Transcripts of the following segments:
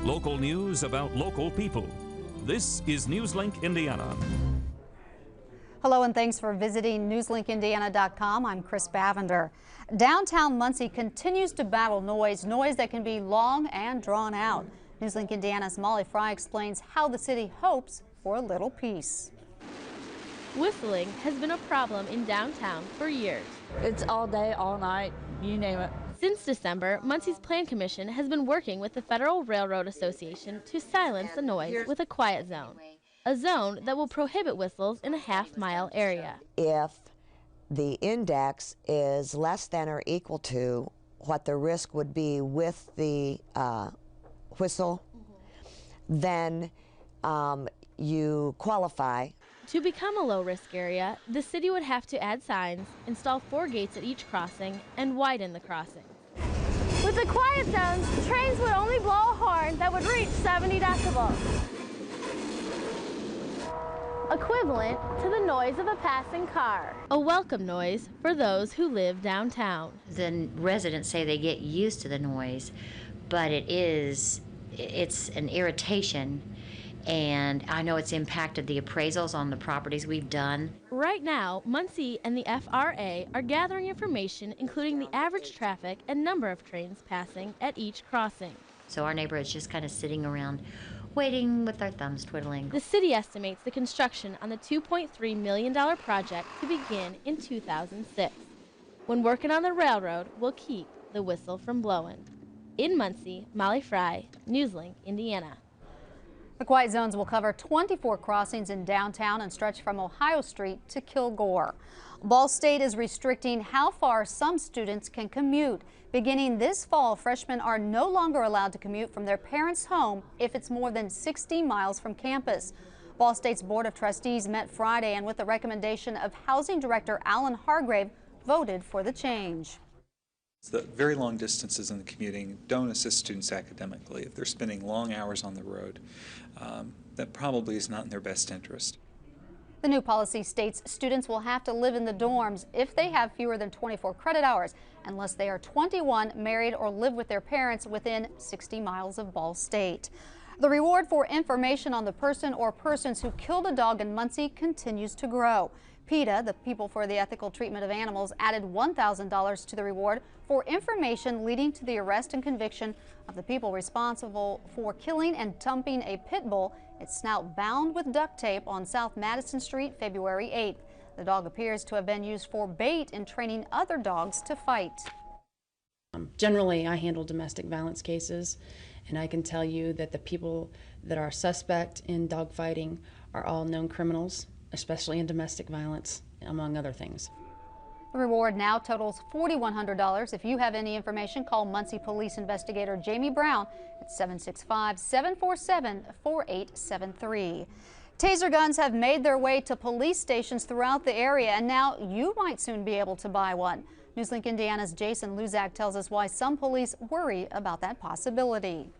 Local news about local people. This is Newslink Indiana. Hello and thanks for visiting newslinkindiana.com. I'm Chris Bavender. Downtown Muncie continues to battle noise that can be long and drawn out. Newslink Indiana's Molly Fry explains how the city hopes for a little peace. Whistling has been a problem in downtown for years. It's all day, all night, you name it. Since December, Muncie's Plan Commission has been working with the Federal Railroad Association to silence the noise with a quiet zone. A zone that will prohibit whistles in a half-mile area. If the index is less than or equal to what the risk would be with the whistle, then you qualify. To become a low-risk area, the city would have to add signs, install 4 gates at each crossing, and widen the crossing. With the quiet zones, trains would only blow a horn that would reach 70 decibels. Equivalent to the noise of a passing car. A welcome noise for those who live downtown. The residents say they get used to the noise, but it's an irritation, and I know it's impacted the appraisals on the properties we've done. Right now, Muncie and the FRA are gathering information including the average traffic and number of trains passing at each crossing. So our neighborhood's just kind of sitting around waiting with our thumbs twiddling. The city estimates the construction on the $2.3 million project to begin in 2006. When working on the railroad, will keep the whistle from blowing. In Muncie, Molly Fry, Newslink, Indiana. The quiet zones will cover 24 crossings in downtown and stretch from Ohio Street to Kilgore. Ball State is restricting how far some students can commute. Beginning this fall, freshmen are no longer allowed to commute from their parents' home if it's more than 60 miles from campus. Ball State's Board of Trustees met Friday and with the recommendation of Housing Director Alan Hargrave voted for the change. The very long distances in the commuting don't assist students academically. If they're spending long hours on the road, that probably is not in their best interest. The new policy states students will have to live in the dorms if they have fewer than 24 credit hours, unless they are 21, married, or live with their parents within 60 miles of Ball State. The reward for information on the person or persons who killed a dog in Muncie continues to grow. PETA, the People for the Ethical Treatment of Animals, added $1,000 to the reward for information leading to the arrest and conviction of the people responsible for killing and dumping a pit bull, its snout bound with duct tape on South Madison Street, February 8th. The dog appears to have been used for bait in training other dogs to fight. Generally, I handle domestic violence cases, and I can tell you that the people that are suspect in dog fighting are all known criminals, especially in domestic violence, among other things. The reward now totals $4,100. If you have any information, call Muncie Police Investigator Jamie Brown at 765-747-4873. Taser guns have made their way to police stations throughout the area, and now you might soon be able to buy one. Newslink Indiana's Jason Luzak tells us why some police worry about that possibility.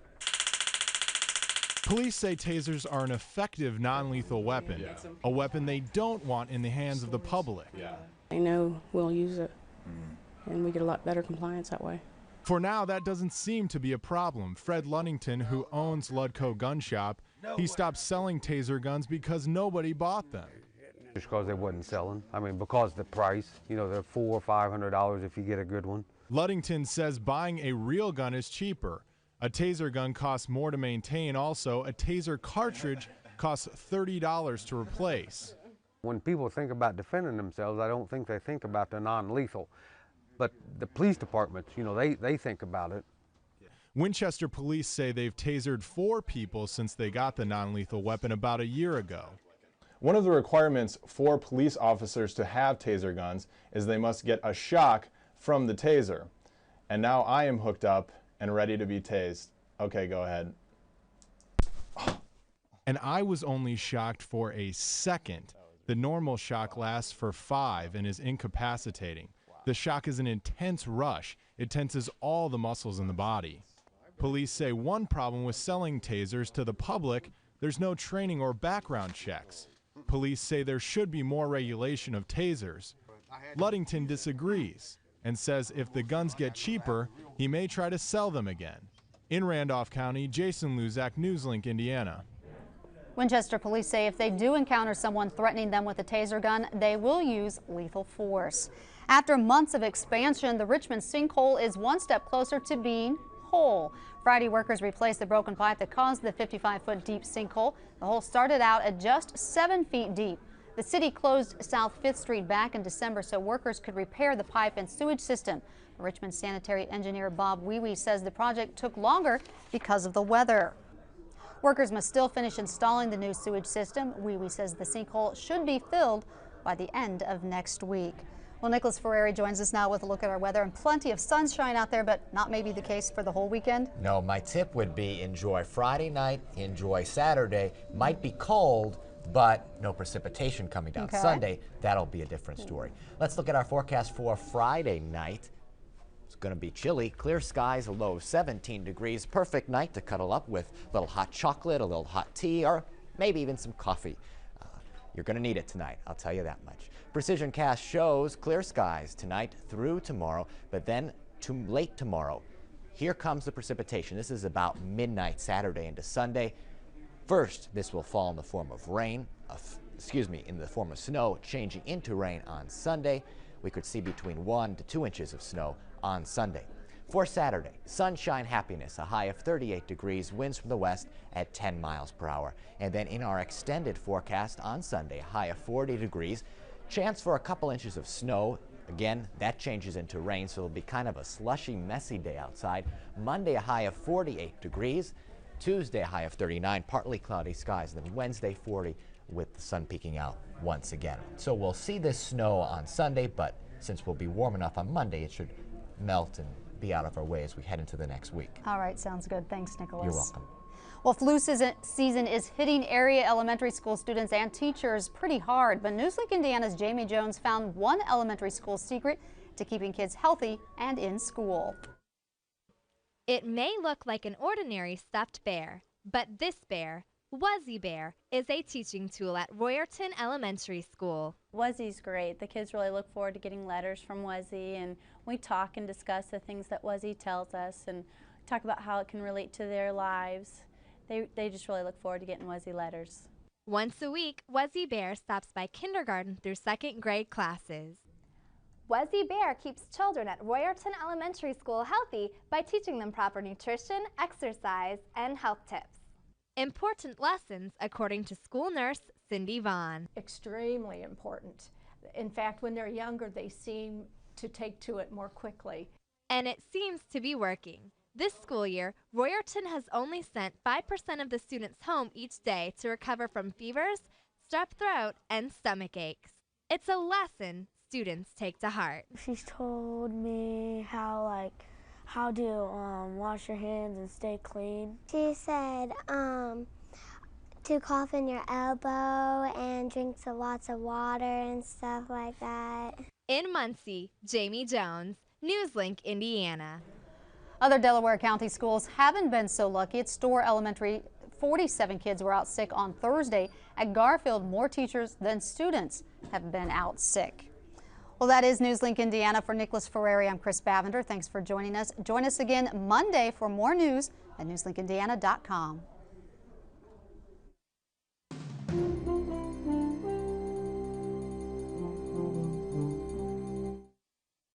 Police say tasers are an effective non-lethal weapon, a weapon they don't want in the hands of the public. They know we'll use it, and we get a lot better compliance that way. For now, that doesn't seem to be a problem. Fred Lunnington, who owns Ludco Gun Shop, he stopped selling taser guns because nobody bought them. Just because they wasn't selling. I mean, because the price, you know, they're $400 or $500 if you get a good one. Luddington says buying a real gun is cheaper. A taser gun costs more to maintain. Also, a taser cartridge costs $30 to replace. When people think about defending themselves, I don't think they think about the non-lethal. But the police departments, you know, they think about it. Winchester police say they've tasered 4 people since they got the non-lethal weapon about a year ago. One of the requirements for police officers to have taser guns is they must get a shock from the taser. And now I am hooked up and ready to be tased. Okay, go ahead. And I was only shocked for a second. The normal shock lasts for 5 and is incapacitating. The shock is an intense rush. It tenses all the muscles in the body. Police say one problem with selling tasers to the public, there's no training or background checks. Police say there should be more regulation of tasers. Luddington disagrees and says if the guns get cheaper, he may try to sell them again. In Randolph County, Jason Luzak, Newslink, Indiana. Winchester police say if they do encounter someone threatening them with a taser gun, they will use lethal force. After months of expansion, the Richmond sinkhole is one step closer to being whole. Friday, workers replaced the broken pipe that caused the 55-foot deep sinkhole. The hole started out at just 7 feet deep. The city closed South 5th Street back in December so workers could repair the pipe and sewage system. Richmond sanitary engineer Bob Wee says the project took longer because of the weather. Workers must still finish installing the new sewage system. Wee says the sinkhole should be filled by the end of next week. Well, Nicholas Ferrari joins us now with a look at our weather, and plenty of sunshine out there, but not maybe the case for the whole weekend. No, my tip would be enjoy Friday night, enjoy Saturday. Might be cold, but no precipitation coming down. Okay. Sunday, that'll be a different story. Let's look at our forecast for Friday night. It's going to be chilly, clear skies, a low of 17 degrees. Perfect night to cuddle up with a little hot chocolate, a little hot tea, or maybe even some coffee. You're going to need it tonight, I'll tell you that much. Precision Cast shows clear skies tonight through tomorrow, but then late tomorrow, here comes the precipitation. This is about midnight Saturday into Sunday. First, this will fall in the form of rain, in the form of snow, changing into rain on Sunday. We could see between 1 to 2 inches of snow on Sunday. For Saturday, sunshine, happiness, a high of 38 degrees, winds from the west at 10 miles per hour. And then in our extended forecast on Sunday, a high of 40 degrees, chance for a couple inches of snow. Again, that changes into rain, so it'll be kind of a slushy, messy day outside. Monday, a high of 48 degrees. Tuesday, a high of 39, partly cloudy skies. Then Wednesday, 40, with the sun peeking out once again. So we'll see this snow on Sunday, but since we'll be warm enough on Monday, it should melt and be out of our way as we head into the next week. All right, sounds good. Thanks, Nicholas. You're welcome. Well, flu season is hitting area elementary school students and teachers pretty hard, but Newslink Indiana's Jamie Jones found one elementary school secret to keeping kids healthy and in school. It may look like an ordinary stuffed bear, but this bear, Wuzzy Bear, is a teaching tool at Royerton Elementary School. Wuzzy's great. The kids really look forward to getting letters from Wuzzy, and we talk and discuss the things that Wuzzy tells us and talk about how it can relate to their lives. They just really look forward to getting Wuzzy letters. Once a week, Wuzzy Bear stops by kindergarten through 2nd grade classes. Wuzzy Bear keeps children at Royerton Elementary School healthy by teaching them proper nutrition, exercise, and health tips. Important lessons, according to school nurse Cindy Vaughn. Extremely important. In fact, when they're younger, they seem to take to it more quickly. And it seems to be working. This school year, Royerton has only sent 5% of the students home each day to recover from fevers, strep throat, and stomach aches. It's a lesson students take to heart. She's told me how to wash your hands and stay clean. She said to cough in your elbow and drink lots of water and stuff like that. In Muncie, Jamie Jones, Newslink, Indiana. Other Delaware County schools haven't been so lucky. At Store Elementary, 47 kids were out sick on Thursday. At Garfield, more teachers than students have been out sick. Well, that is Newslink Indiana. For Nicholas Ferrari, I'm Chris Bavender. Thanks for joining us. Join us again Monday for more news at newslinkindiana.com.